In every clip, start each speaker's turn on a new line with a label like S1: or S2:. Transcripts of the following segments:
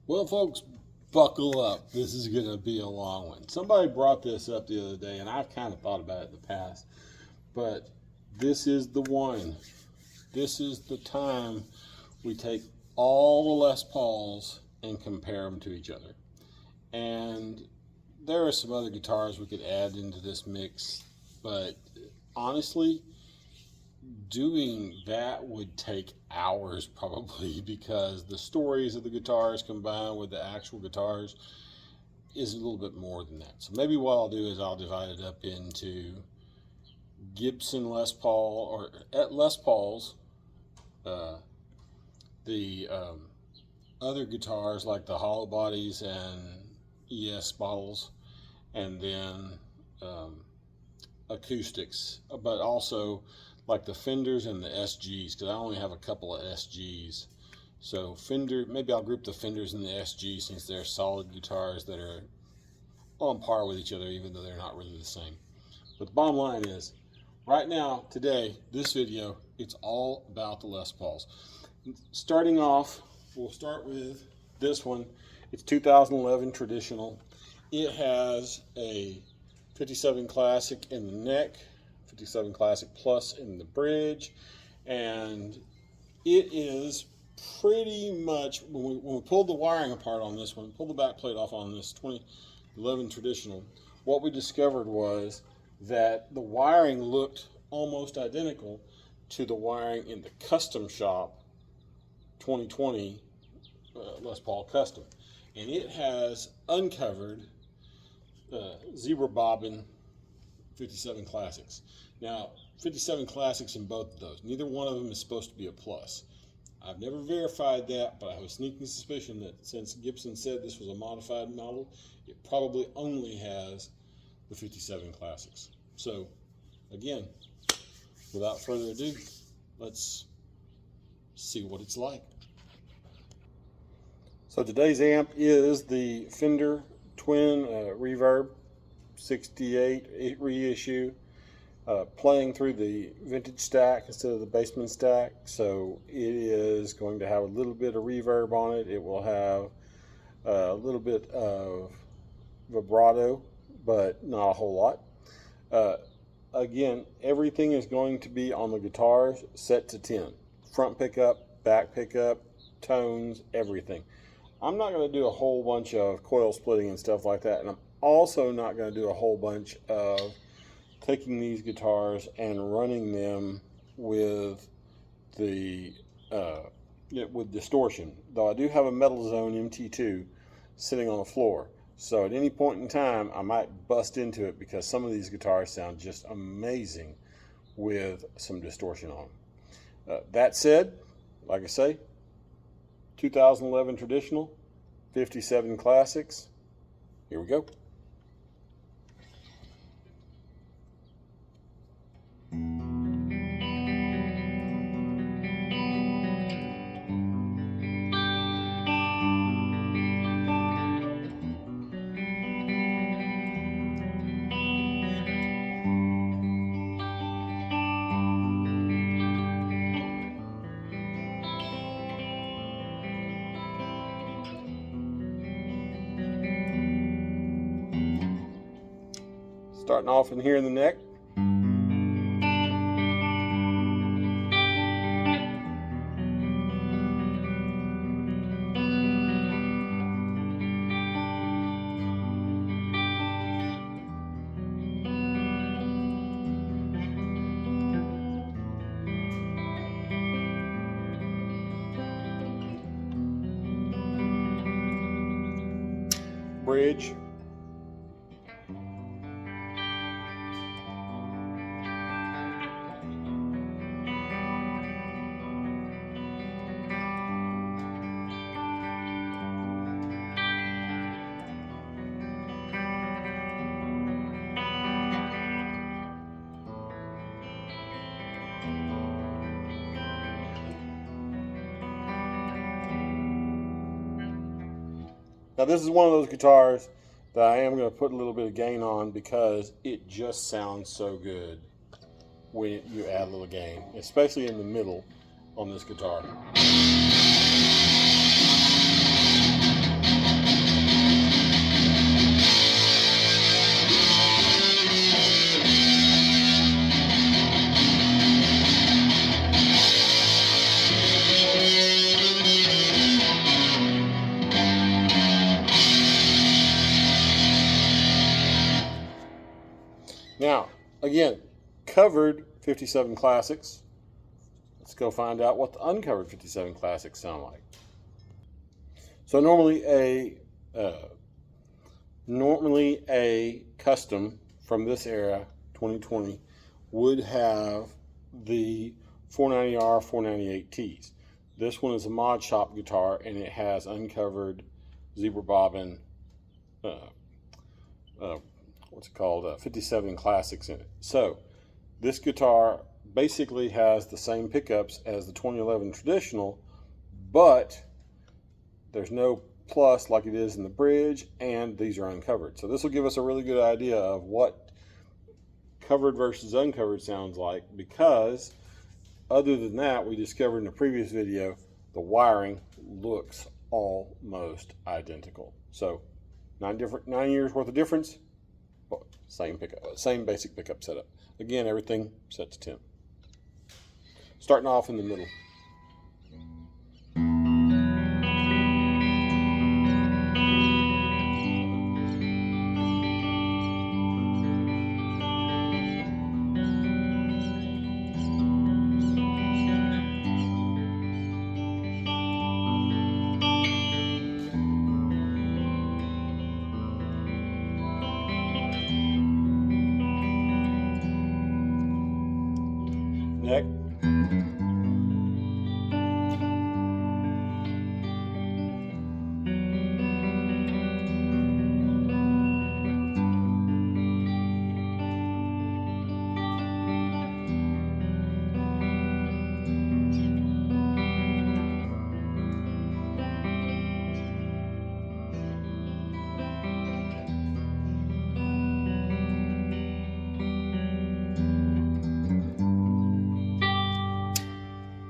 S1: Well, folks, buckle up. This is going to be a long one. Somebody brought this up the other day, and I've kind of thought about it in the past, but this is the one. This is the time we take all the Les Pauls and compare them to each other. And there are some other guitars we could add into this mix, but honestly, doing that would take hours probably, because the stories of the guitars combined with the actual guitars is a little bit more than that. So maybe what I'll do is I'll divide it up into Gibson Les Paul, or at Les Pauls, the other guitars like the hollow bodies and ES bottles, and then acoustics, but also like the Fenders and the SGs, because I only have a couple of SGs. So Fender, maybe I'll group the Fenders and the SGs, since they're solid guitars that are on par with each other, even though they're not really the same. But the bottom line is, right now, today, this video, it's all about the Les Pauls. Starting off, we'll start with this one. It's 2011 traditional. It has a 57 Classic in the neck, 57 Classic Plus in the bridge, and it is pretty much, when we pulled the wiring apart on this one, pulled the back plate off on this 2011 traditional, what we discovered was that the wiring looked almost identical to the wiring in the custom shop 2020 Les Paul Custom, and it has uncovered zebra bobbin 57 Classics. Now, 57 Classics in both of those. Neither one of them is supposed to be a plus. I've never verified that, but I have a sneaking suspicion that since Gibson said this was a modified model, it probably only has the 57 Classics. So, again, without further ado, let's see what it's like. So today's amp is the Fender Twin Reverb 68 reissue, playing through the vintage stack instead of the Bassman stack. So it is going to have a little bit of reverb on it. It will have a little bit of vibrato, but not a whole lot. Again, everything is going to be on the guitars set to 10. Front pickup, back pickup, tones, everything. I'm not going to do a whole bunch of coil splitting and stuff like that, and I'm also not going to do a whole bunch of taking these guitars and running them with the with distortion. Though I do have a Metal Zone MT2 sitting on the floor, so at any point in time I might bust into it, because some of these guitars sound just amazing with some distortion on them. That said, like I say, 2011 traditional, 57 Classics. Here we go. Starting off in here in the neck. Bridge. Now this is one of those guitars that I am going to put a little bit of gain on, because it just sounds so good when you add a little gain, especially in the middle on this guitar. again, covered 57 Classics. Let's go find out what the uncovered 57 Classics sound like. So normally a custom from this era, 2020, would have the 490R, 498Ts. This one is a mod shop guitar, and it has uncovered zebra bobbin, 57 Classics in it. So this guitar basically has the same pickups as the 2011 traditional, but there's no plus like it is in the bridge, and these are uncovered. So this will give us a really good idea of what covered versus uncovered sounds like, because other than that, we discovered in the previous video, the wiring looks almost identical. So 9 years worth of difference, but same pickup, same basic pickup setup. Again, everything set to 10. Starting off in the middle. Neck.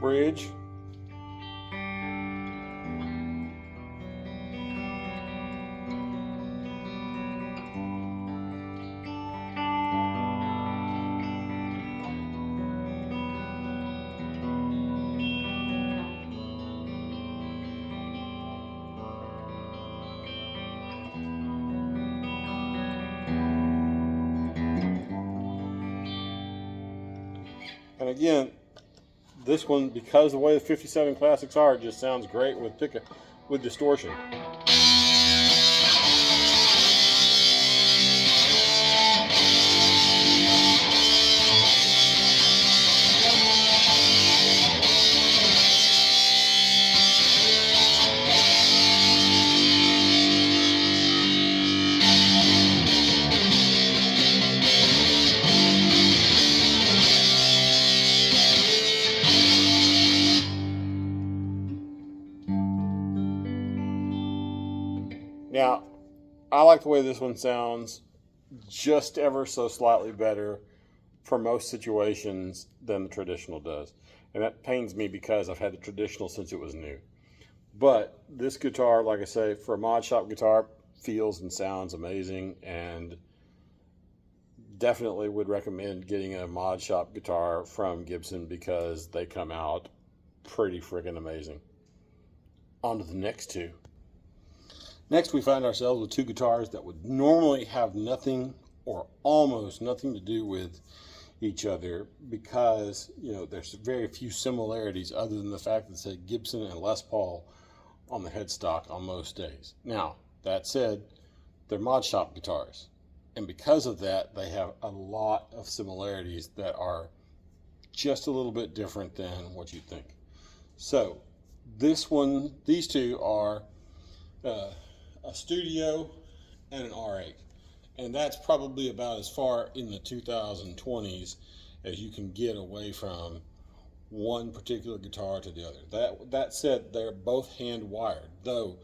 S1: Bridge. And again, this one, because the way the 57 Classics are, it just sounds great with distortion. Now, I like the way this one sounds just ever so slightly better for most situations than the traditional does. And that pains me because I've had the traditional since it was new. But this guitar, like I say, for a mod shop guitar, feels and sounds amazing, and definitely would recommend getting a mod shop guitar from Gibson because they come out pretty freaking amazing. On to the next two. Next, we find ourselves with two guitars that would normally have nothing or almost nothing to do with each other because, you know, there's very few similarities other than the fact that it said Gibson and Les Paul on the headstock on most days. Now, that said, they're mod shop guitars. And because of that, they have a lot of similarities that are just a little bit different than what you think. So, these two are a Studio and an R8, and that's probably about as far in the 2020s as you can get away from one particular guitar to the other. That said, they're both hand wired, though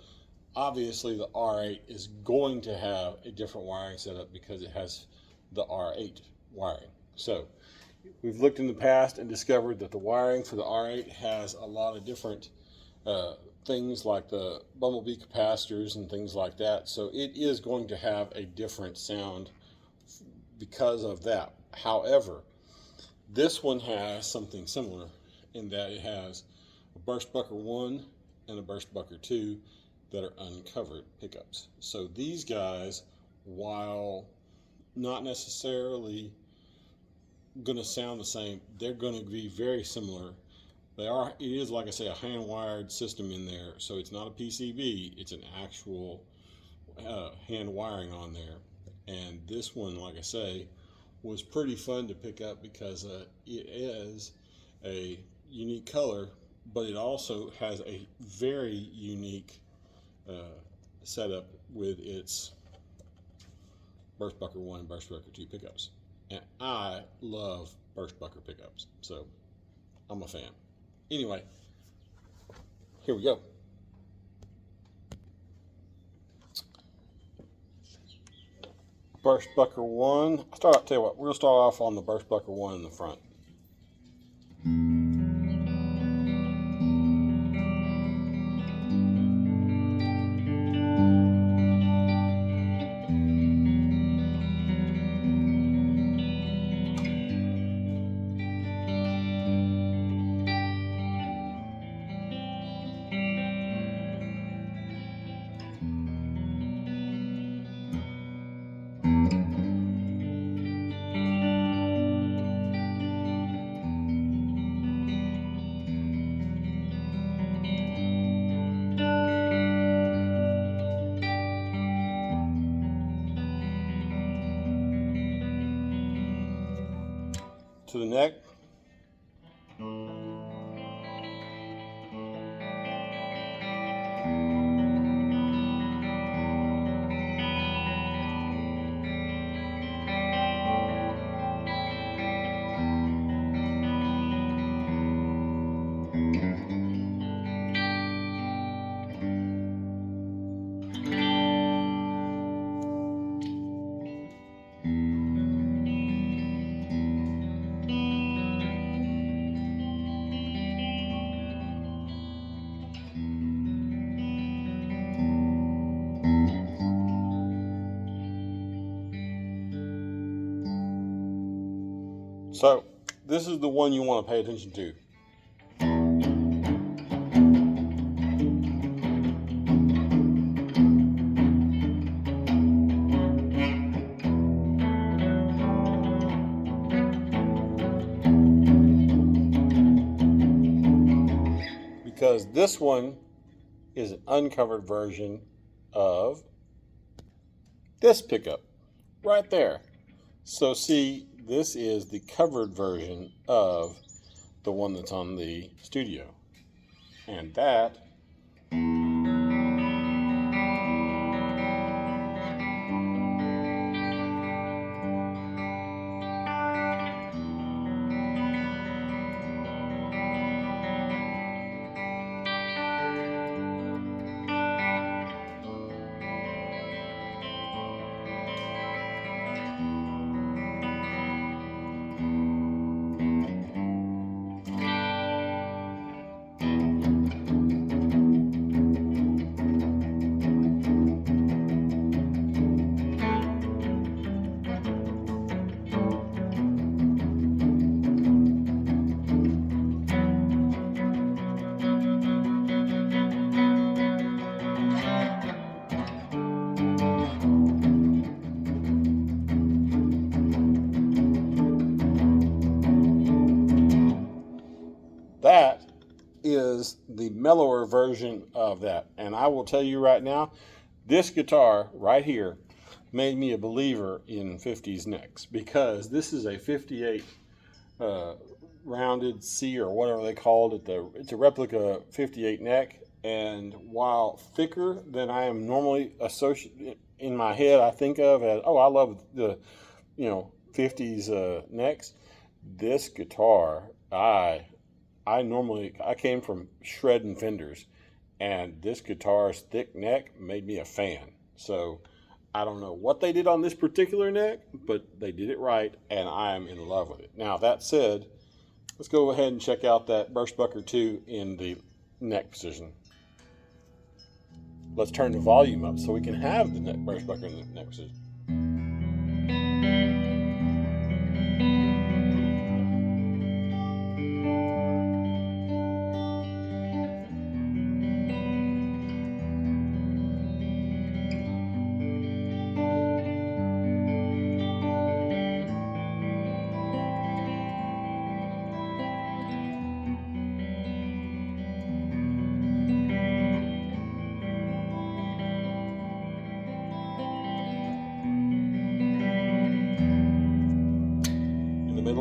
S1: obviously the R8 is going to have a different wiring setup because it has the R8 wiring. So we've looked in the past and discovered that the wiring for the R8 has a lot of different things like the bumblebee capacitors and things like that. So it is going to have a different sound because of that. However, this one has something similar in that it has a burst bucker 1 and a burst bucker 2 that are uncovered pickups. So these guys, while not necessarily going to sound the same. They're going to be very similar. They are. It is, like I say, a hand wired system in there, so it's not a PCB. It's an actual hand wiring on there. And this one, like I say, was pretty fun to pick up because it is a unique color, but it also has a very unique setup with its Burstbucker 1 and Burstbucker 2 pickups. And I love Burstbucker pickups, so I'm a fan. Anyway, here we go. Burstbucker 1. Tell you what, we'll start off on the Burstbucker 1 in the front. To the neck. So this is the one you want to pay attention to. Because this one is an uncovered version of this pickup right there. So see, this is the covered version of the one that's on the studio. And that is the mellower version of that. And I will tell you right now, this guitar right here made me a believer in 50s necks, because this is a 58 rounded C or whatever they called it. It's a replica 58 neck, and while thicker than I am normally associated in my head, I think of as, oh, I love the 50s necks. This guitar, I came from shredding Fenders, and this guitar's thick neck made me a fan. So I don't know what they did on this particular neck, but they did it right, and I am in love with it. Now, that said, let's go ahead and check out that Burstbucker 2 in the neck position. Let's turn the volume up so we can have the Burstbucker in the neck position.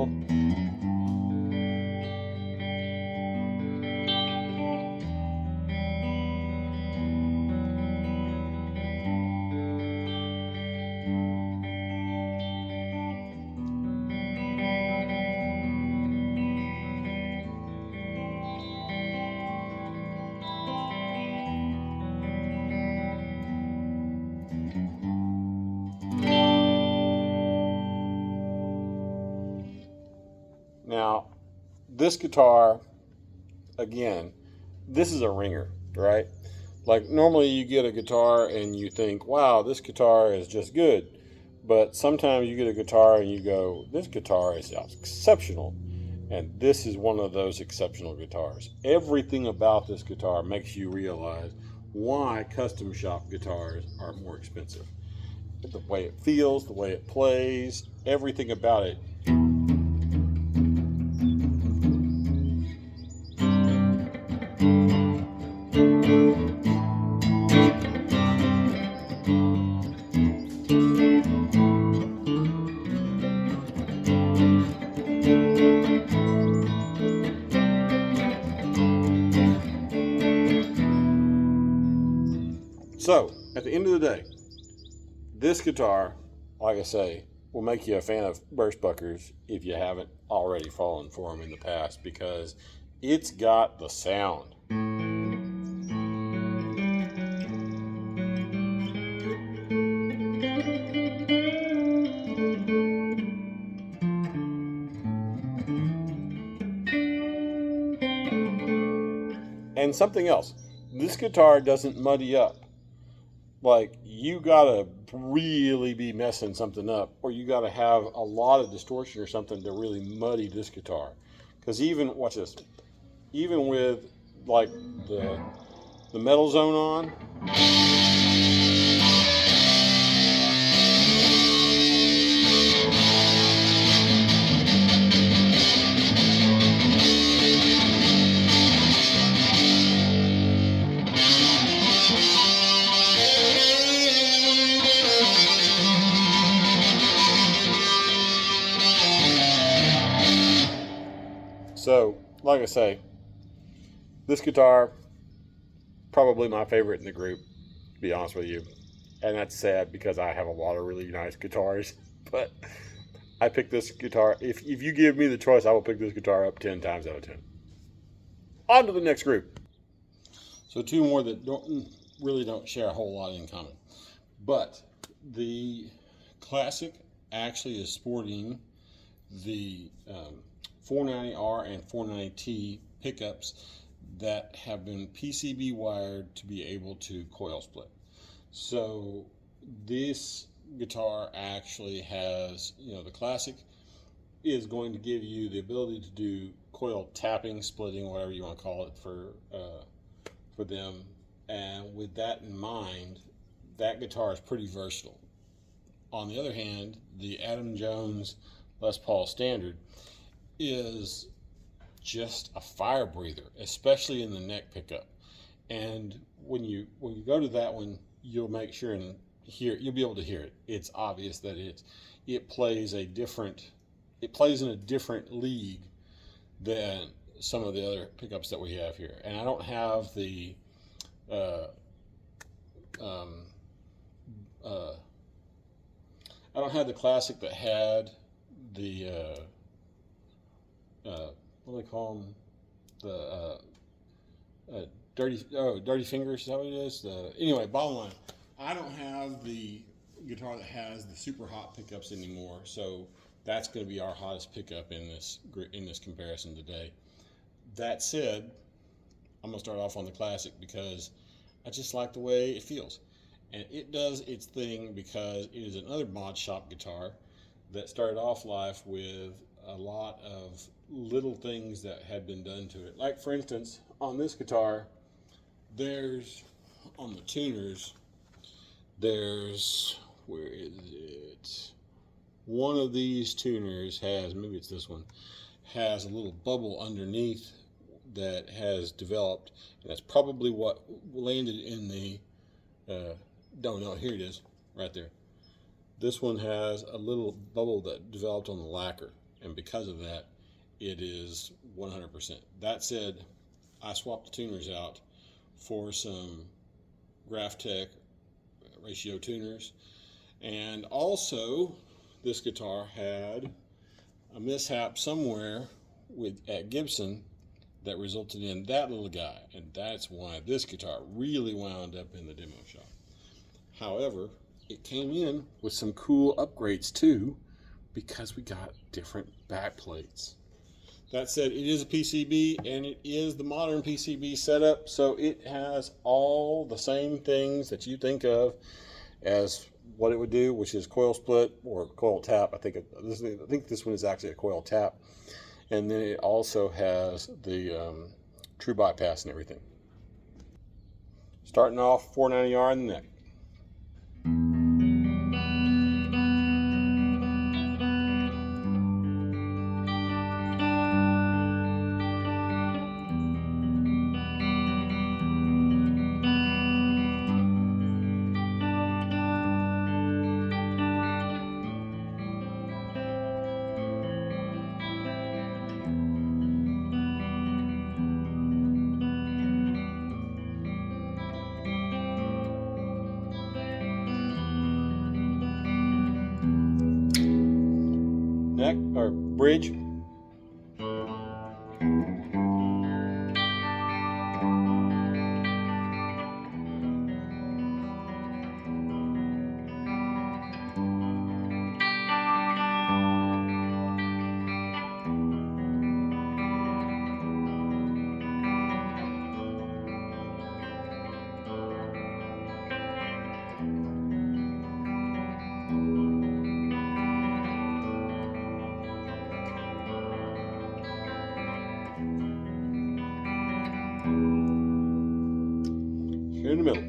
S1: little. Now, this guitar, again, this is a ringer, right? Like normally you get a guitar and you think, wow, this guitar is just good. But sometimes you get a guitar and you go, this guitar is exceptional. And this is one of those exceptional guitars. Everything about this guitar makes you realize why custom shop guitars are more expensive. The way it feels, the way it plays, everything about it. So, at the end of the day, this guitar, like I say, will make you a fan of Humbuckers if you haven't already fallen for them in the past, because it's got the sound. And something else, this guitar doesn't muddy up. Like, you gotta really be messing something up, or you gotta have a lot of distortion or something to really muddy this guitar. Because even, watch this, even with like the metal zone on, so, like I say, this guitar, probably my favorite in the group, to be honest with you. And that's sad because I have a lot of really nice guitars. But I picked this guitar. If you give me the choice, I will pick this guitar up 10 times out of 10. On to the next group. So two more that really don't share a whole lot in common. But the Classic actually is sporting the 490R and 490T pickups that have been PCB wired to be able to coil split. So this guitar actually has, the Classic is going to give you the ability to do coil tapping, splitting, whatever you want to call it for them. And with that in mind, that guitar is pretty versatile. On the other hand, the Adam Jones Les Paul Standard is just a fire breather, especially in the neck pickup. And when you go to that one, you'll make sure and you'll be able to hear it. It's obvious that it plays in a different league than some of the other pickups that we have here. And I don't have the Classic that had the what do they call them? The dirty fingers. Is that what it is? Anyway, bottom line, I don't have the guitar that has the super hot pickups anymore. So that's going to be our hottest pickup in this comparison today. That said, I'm going to start off on the Classic because I just like the way it feels. And it does its thing because it is another mod shop guitar that started off life with a lot of little things that had been done to it. Like, for instance, on this guitar, on the tuners, where is it? One of these tuners has, maybe it's this one, has a little bubble underneath that has developed. And that's probably what landed in the, no, here it is, right there. This one has a little bubble that developed on the lacquer. and because of that, it is 100%. That said, I swapped the tuners out for some Graphtec ratio tuners, and also this guitar had a mishap somewhere at Gibson that resulted in that little guy, and that's why this guitar really wound up in the demo shop. However, it came in with some cool upgrades too, because we got different back plates. That said, it is a PCB, and it is the modern PCB setup, so it has all the same things that you think of as what it would do, which is coil split or coil tap. I think this one is actually a coil tap, and then it also has the true bypass and everything. Starting off 490R in the neck. Neck or bridge. Here in the middle.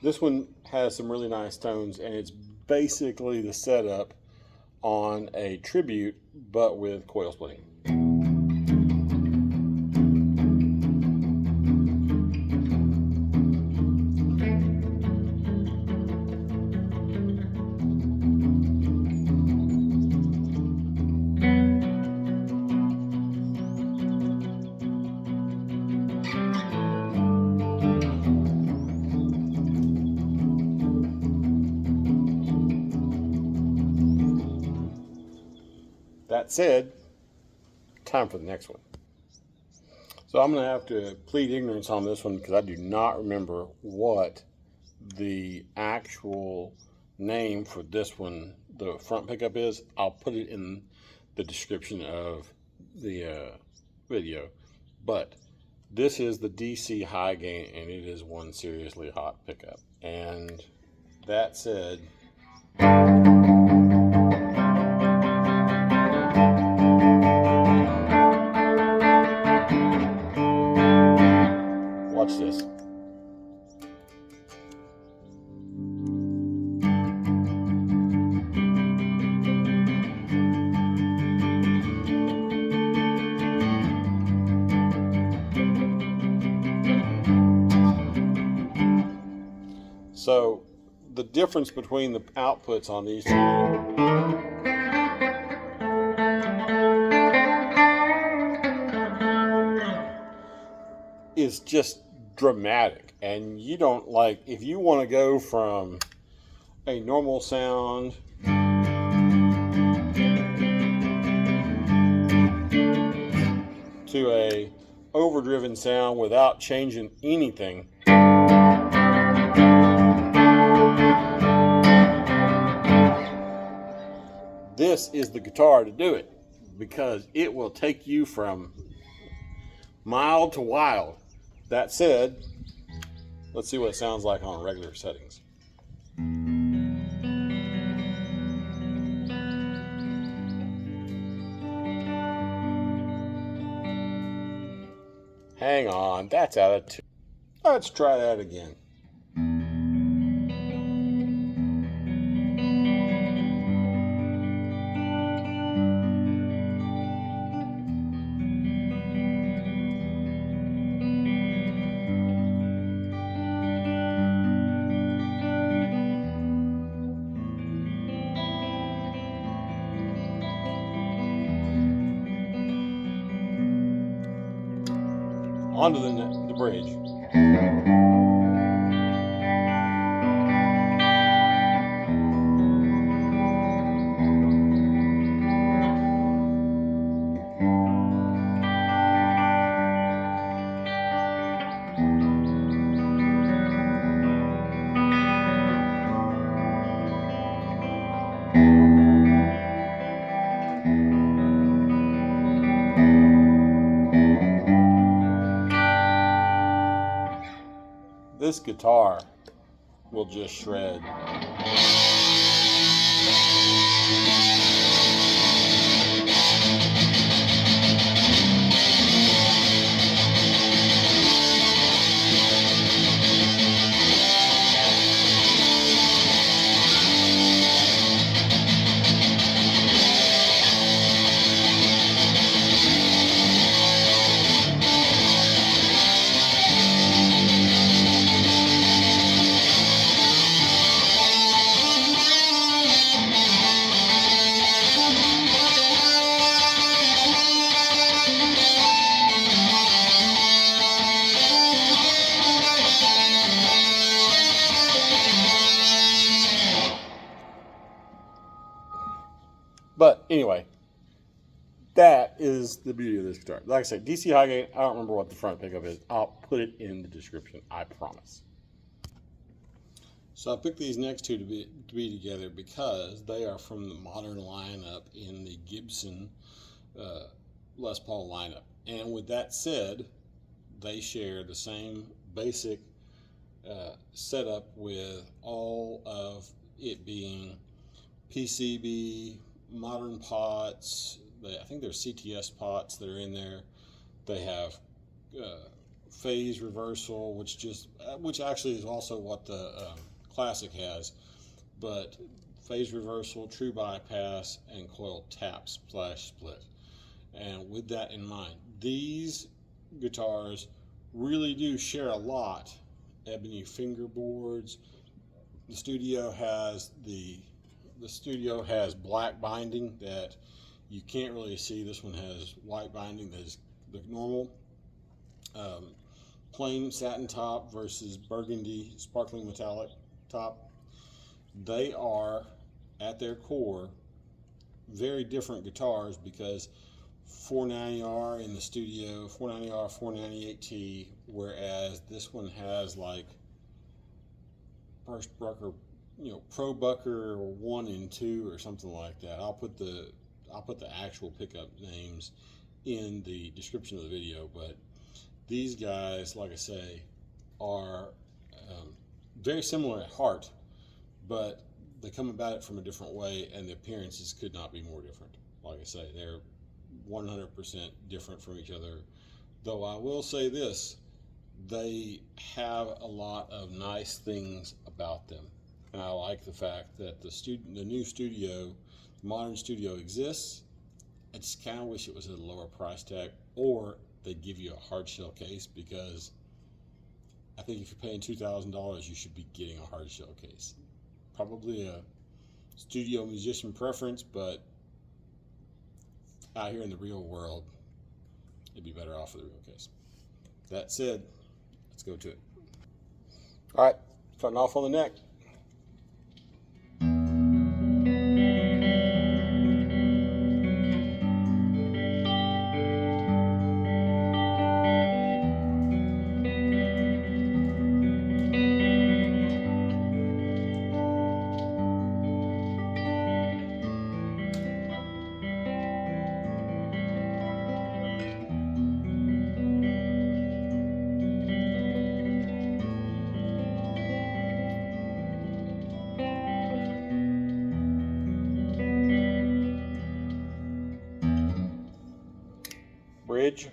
S1: This one has some really nice tones, and it's basically the setup on a Tribute, but with coil splitting. That said, time for the next one. So I'm going to have to plead ignorance on this one because I do not remember what the actual name for this one, the front pickup, is. I'll put it in the description of the video. But this is the DC high gain, and it is one seriously hot pickup. And that said, watch this. So the difference between the outputs on these two is just dramatic. And you don't, like, if you want to go from a normal sound to a overdriven sound without changing anything, this is the guitar to do it, because it will take you from mild to wild. That said, let's see what it sounds like on regular settings. Hang on, that's out of tune. Let's try that again. Onto the bridge. This guitar will just shred. But anyway, that is the beauty of this guitar. Like I said, DC high gain, I don't remember what the front pickup is. I'll put it in the description, I promise. So I picked these next two to be together because they are from the modern lineup in the Gibson Les Paul lineup. And with that said, they share the same basic setup with all of it being PCB, modern pots. I think there's CTS pots that are in there. They have phase reversal, which actually is also what the Classic has, but phase reversal, true bypass, and coil tap splash split. And with that in mind, these guitars really do share a lot. Ebony fingerboards. The Studio has black binding that you can't really see. This one has white binding that is the normal plain satin top versus burgundy sparkling metallic top. They are at their core very different guitars because 490R in the Studio, 490R, 498T, whereas this one has like first Brucker, Pro Bucker 1 and 2 or something like that. I'll put the actual pickup names in the description of the video, but these guys, like I say, are very similar at heart, but they come about it from a different way, and the appearances could not be more different. Like I say, they're 100% different from each other, though I will say this, they have a lot of nice things about them. And I like the fact that the new Studio, modern Studio exists. I just kind of wish it was at a lower price tag, or they give you a hard shell case, because I think if you're paying $2,000, you should be getting a hard shell case. Probably a studio musician preference, but out here in the real world, it'd be better off with a real case. That said, let's go to it. All right, starting off on the neck. Bridge.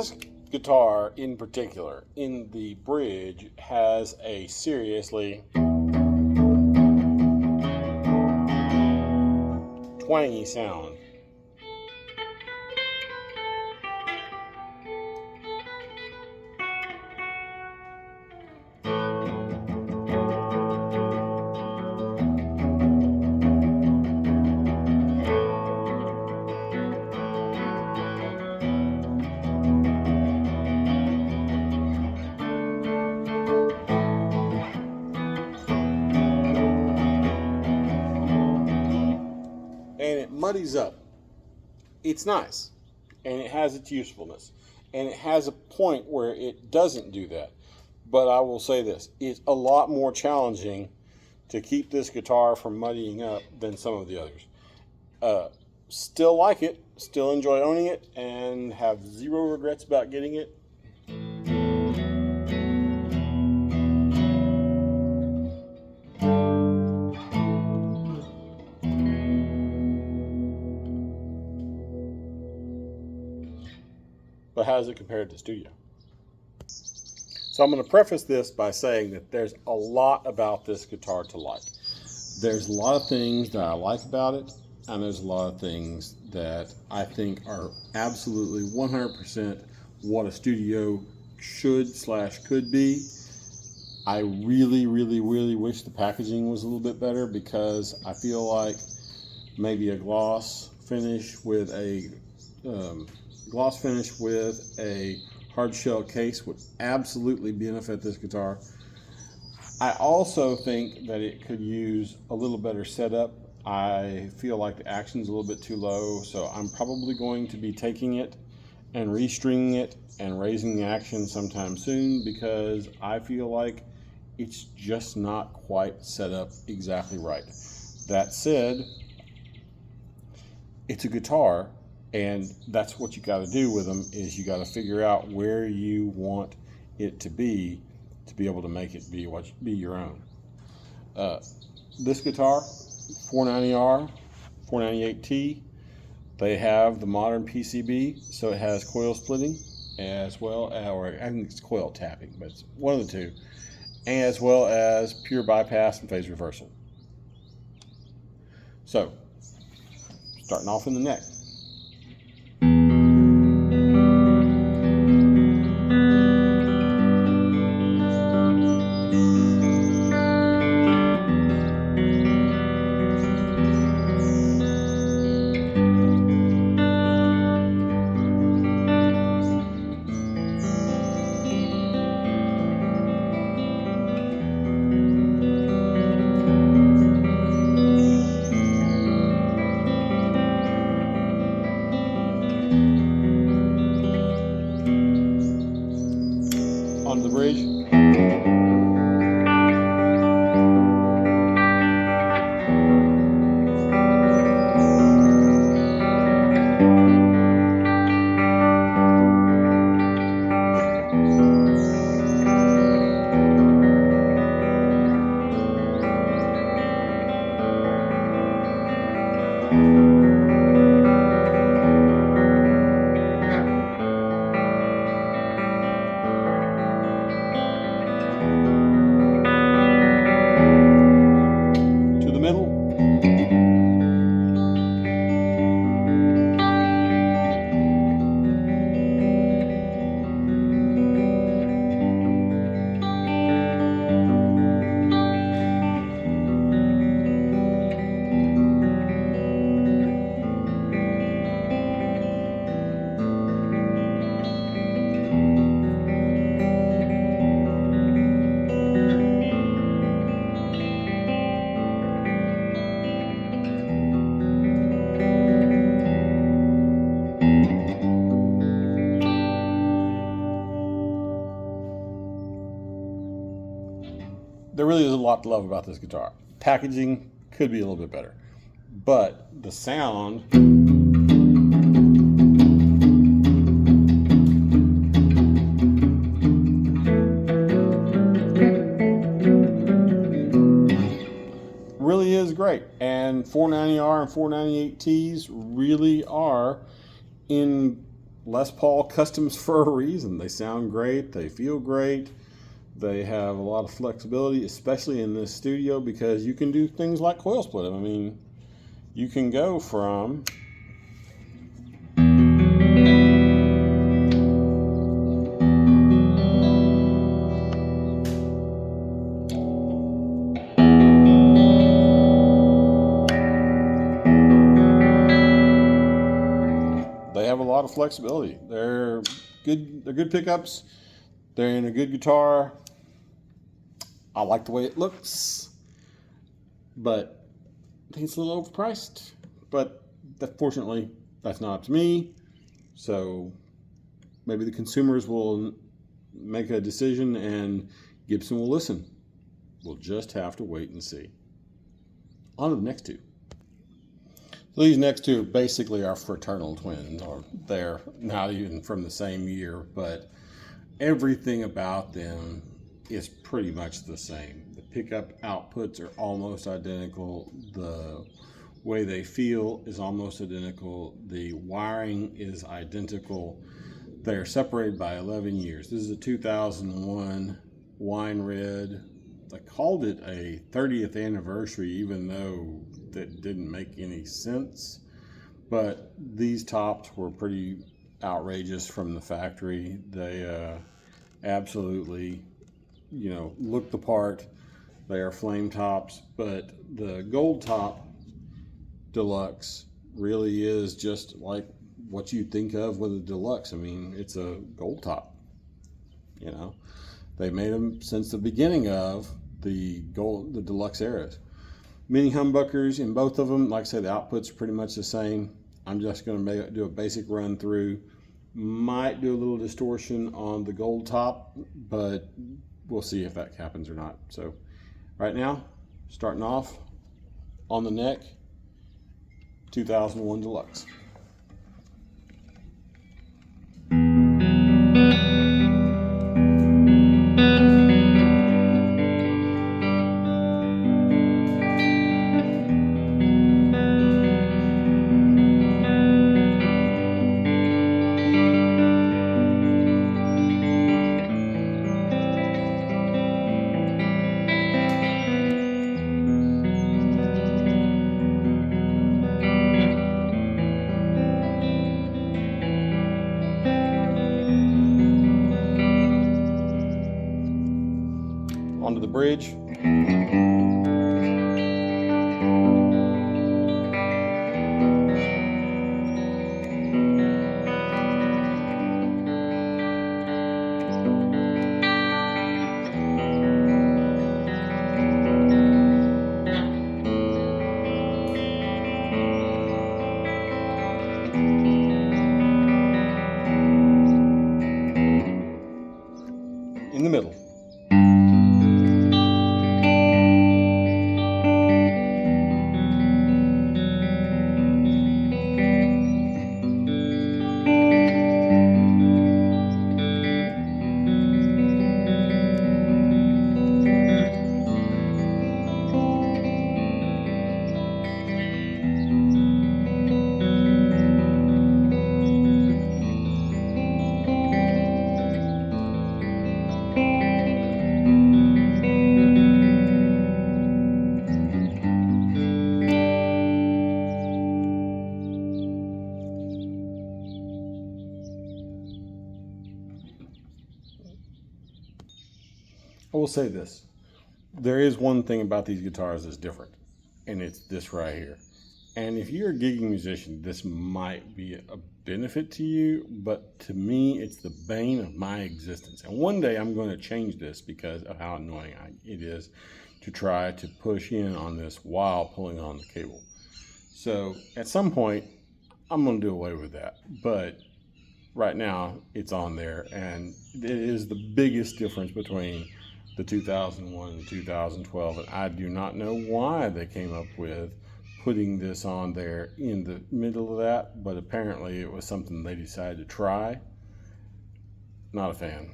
S1: this guitar in particular, in the bridge, has a seriously twangy sound. And it muddies up. It's nice, and it has its usefulness, and it has a point where it doesn't do that. But I will say this, it's a lot more challenging to keep this guitar from muddying up than some of the others. Still like it, still enjoy owning it, and have zero regrets about getting it. But how does it compare to the studio? So I'm going to preface this by saying that there's a lot about this guitar to like. There's a lot of things that I like about it, and there's a lot of things that I think are absolutely 100% what a studio should/could be. I really wish the packaging was a little bit better, because I feel like maybe a gloss finish with a hard shell case would absolutely benefit this guitar. I also think that it could use a little better setup. I feel like the action's a little bit too low, so I'm probably going to be taking it and restringing it and raising the action sometime soon, because I feel like it's just not quite set up exactly right. That said, it's a guitar, and that's what you got to do with them, is you got to figure out where you want it to be able to make it be your own. This guitar, 490R, 498T, they have the modern PCB, so it has coil splitting, as well as, or I think it's coil tapping, but it's one of the two, as well as pure bypass and phase reversal. So, starting off in the neck. On the bridge. There really is a lot to love about this guitar. Packaging could be a little bit better, but the sound really is great. And 490R and 498Ts really are in Les Paul customs for a reason. They sound great, they feel great, they have a lot of flexibility, especially in this studio, because you can do things like coil split them. I mean, you can go from they have a lot of flexibility. They're good pickups. They're in a good guitar. I like the way it looks, but I think it's a little overpriced. But fortunately, that's not up to me. So maybe the consumers will make a decision and Gibson will listen. We'll just have to wait and see. On to the next two. So these next two basically are fraternal twins, or they're not even from the same year, but everything about them is pretty much the same. The pickup outputs are almost identical. The way they feel is almost identical. The wiring is identical. They're separated by 11 years. This is a 2001 wine red. They called it a 30th anniversary, even though that didn't make any sense. But these tops were pretty outrageous from the factory. They absolutely, look the part. They are flame tops, but the gold top Deluxe really is just like what you think of with a Deluxe. I mean, it's a gold top. They made them since the beginning of the Deluxe eras. Mini humbuckers in both of them. Like I said, the output's pretty much the same. I'm just going to do a basic run through. Might do a little distortion on the gold top, but we'll see if that happens or not. So right now, starting off on the neck, 2001 Deluxe. Onto the bridge. In the middle. I will say this. There is one thing about these guitars that's different, and it's this right here. And if you're a gigging musician, this might be a benefit to you, but to me, it's the bane of my existence. And one day I'm going to change this because of how annoying it is to try to push in on this while pulling on the cable. So at some point, I'm going to do away with that. But right now, it's on there, and it is the biggest difference between the 2001 and 2012, and I do not know why they came up with putting this on there in the middle of that, but apparently it was something they decided to try. Not a fan.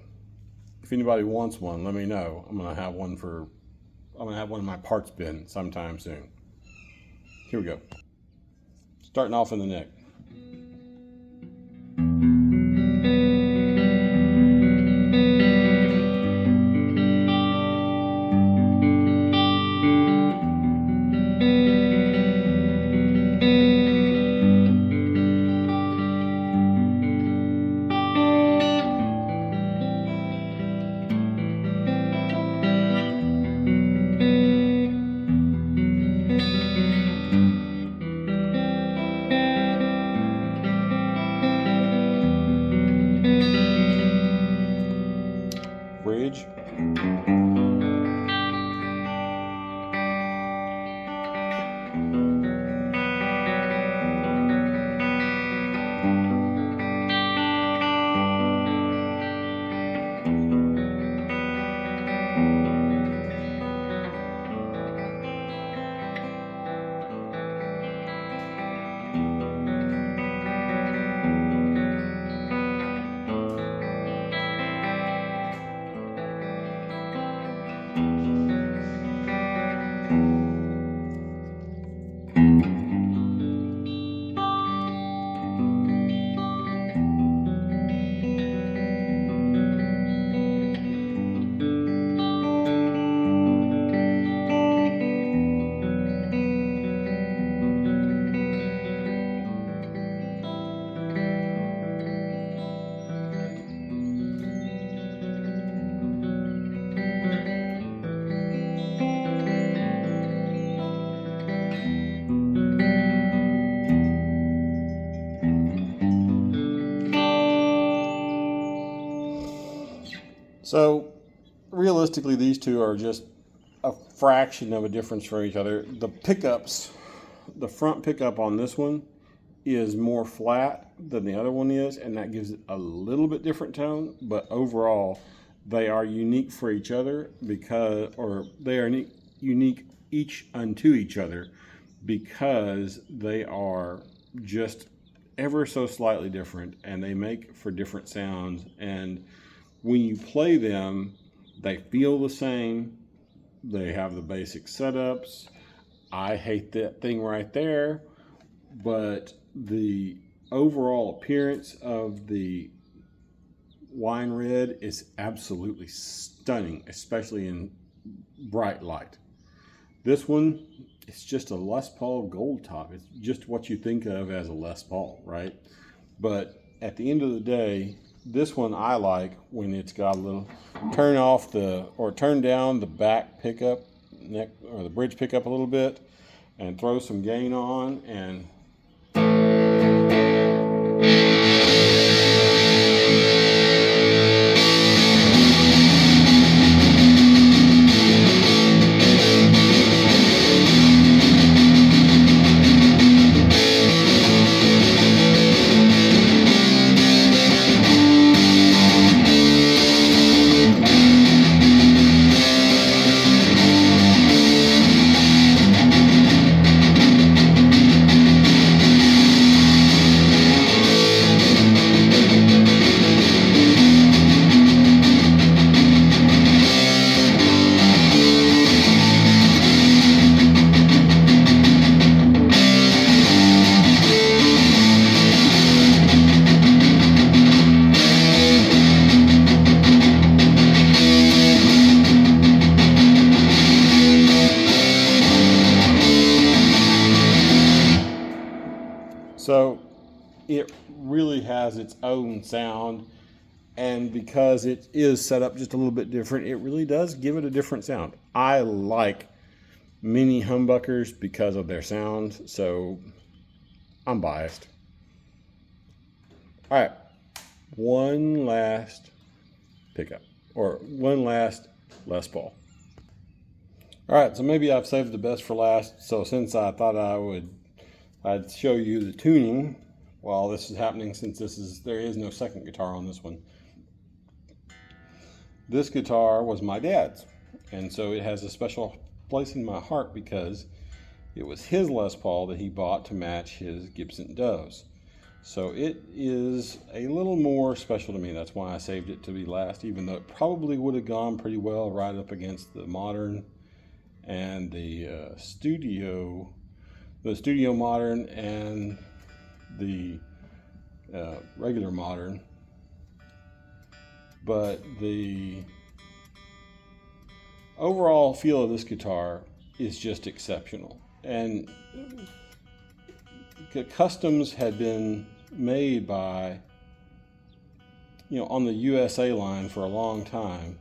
S1: If anybody wants one, let me know. I'm gonna have one in my parts bin sometime soon. Here we go. Starting off in the neck. bridge. So realistically, these two are just a fraction of a difference for each other. The pickups, the front pickup on this one is more flat than the other one is, and that gives it a little bit different tone, but overall they are unique for each other they are unique each unto each other because they are just ever so slightly different, and they make for different sounds. And when you play them, they feel the same. They have the basic setups. I hate that thing right there, but the overall appearance of the wine red is absolutely stunning, especially in bright light. This one, it's just a Les Paul gold top. It's just what you think of as a Les Paul, right? But at the end of the day, this one I like when it's got a little turn down the back pickup neck or the bridge pickup a little bit and throw some gain on, and so it really has its own sound, and because it is set up just a little bit different, it really does give it a different sound. I like mini humbuckers because of their sound, so I'm biased. All right, one last pickup, or one last Les Paul. All right, so maybe I've saved the best for last. So since I thought I'd show you the tuning while this is happening, since there is no second guitar on this one. This guitar was my dad's, and so it has a special place in my heart because it was his Les Paul that he bought to match his Gibson Doves. So it is a little more special to me. That's why I saved it to be last, even though it probably would have gone pretty well right up against the Modern and the Studio Modern and the regular Modern. But the overall feel of this guitar is just exceptional. And the customs had been made by, on the USA line for a long time.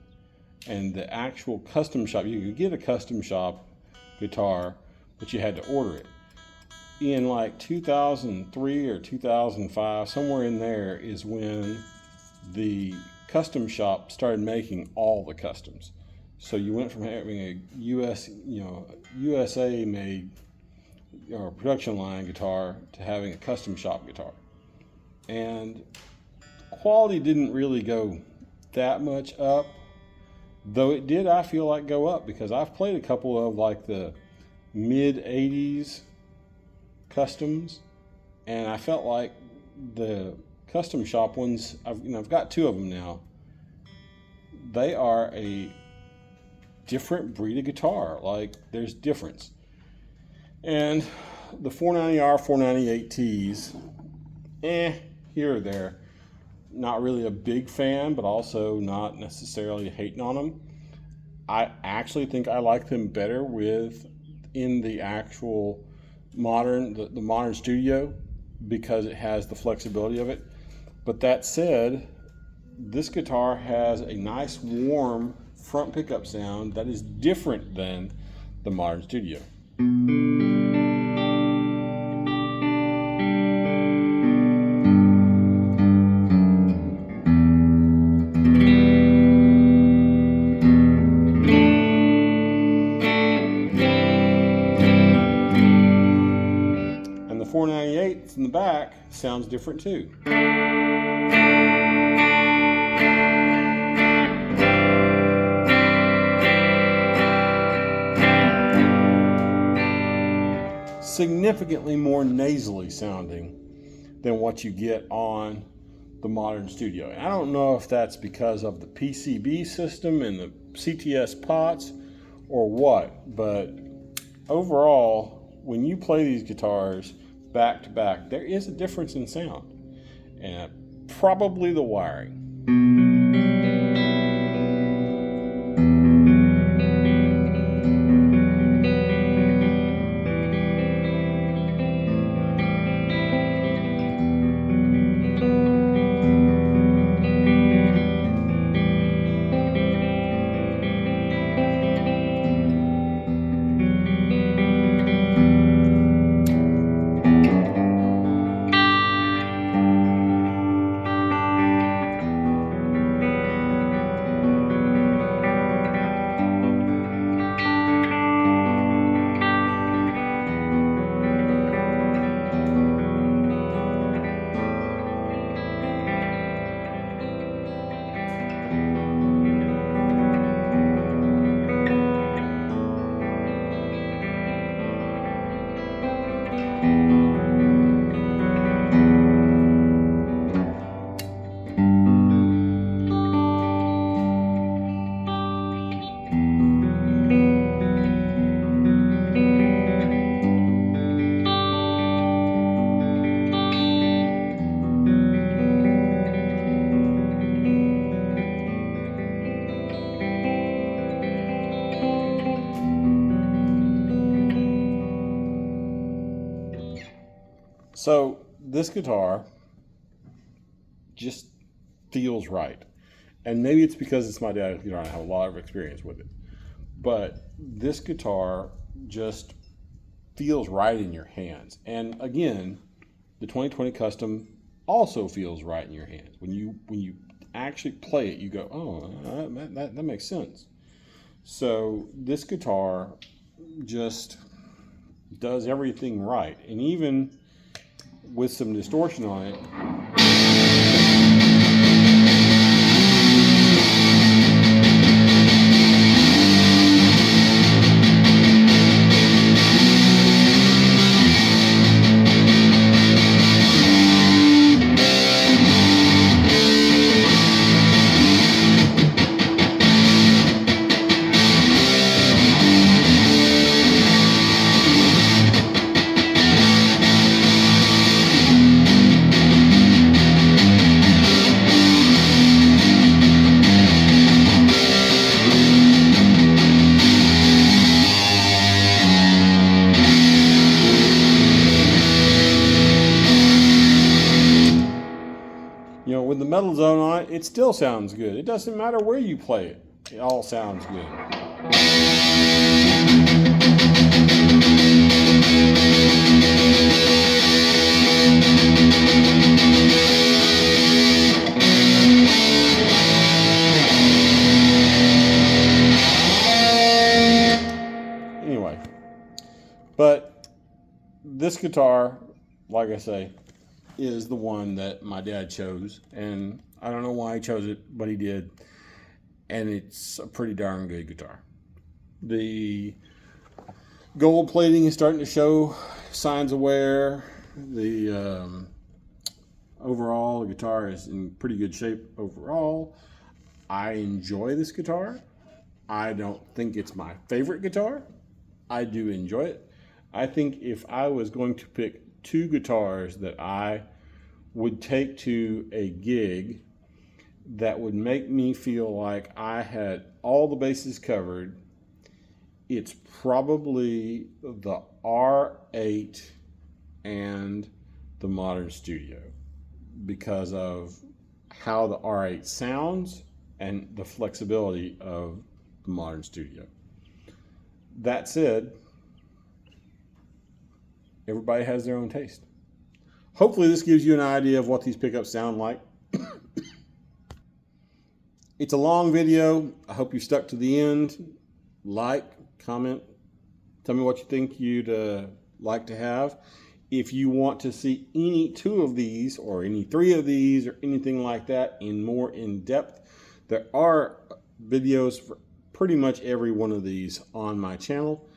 S1: And the actual custom shop, you could get a custom shop guitar, but you had to order it. In like 2003 or 2005, somewhere in there is when the custom shop started making all the customs. So you went from having a USA made or production line guitar to having a custom shop guitar. And quality didn't really go that much up, though it did, I feel like, go up, because I've played a couple of like the mid 80s customs, and I felt like the custom shop ones, I've got two of them now, they are a different breed of guitar. Like, there's difference. And the 490R, 498Ts, here or there. Not really a big fan, but also not necessarily hating on them. I actually think I like them better in the actual modern, the modern studio, because it has the flexibility of it. But that said, this guitar has a nice warm front pickup sound that is different than the modern studio. And the 498 in the back sounds different too. Significantly more nasally sounding than what you get on the modern studio. And I don't know if that's because of the PCB system and the CTS pots or what, but overall, when you play these guitars back to back, there is a difference in sound, and probably the wiring. So this guitar just feels right. And maybe it's because it's my dad's guitar and I have a lot of experience with it. But this guitar just feels right in your hands. And again, the 2020 Custom also feels right in your hands. When you actually play it, you go, oh, that makes sense. So this guitar just does everything right. And even with some distortion on it, with the metal zone on it, it still sounds good. It doesn't matter where you play it. It all sounds good. this guitar, like I say, is the one that my dad chose, and I don't know why he chose it, but he did, and it's a pretty darn good guitar. The gold plating is starting to show signs of wear. The overall, the guitar is in pretty good shape overall. I enjoy this guitar. I don't think it's my favorite guitar. I do enjoy it. I think if I was going to pick two guitars that I would take to a gig that would make me feel like I had all the bases covered, it's probably the R8 and the Modern Studio, because of how the R8 sounds and the flexibility of the Modern Studio. That said, everybody has their own taste. Hopefully this gives you an idea of what these pickups sound like. It's a long video. I hope you stuck to the end. Like, comment, tell me what you think you'd like to have. If you want to see any two of these or any three of these or anything like that in more in depth, there are videos for pretty much every one of these on my channel.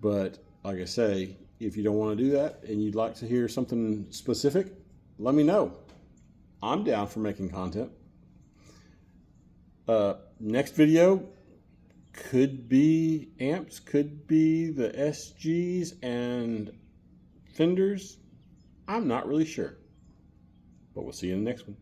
S1: But like I say, if you don't want to do that and you'd like to hear something specific, let me know. I'm down for making content. Next video could be amps, could be the SGs and Fenders. I'm not really sure, but we'll see you in the next one.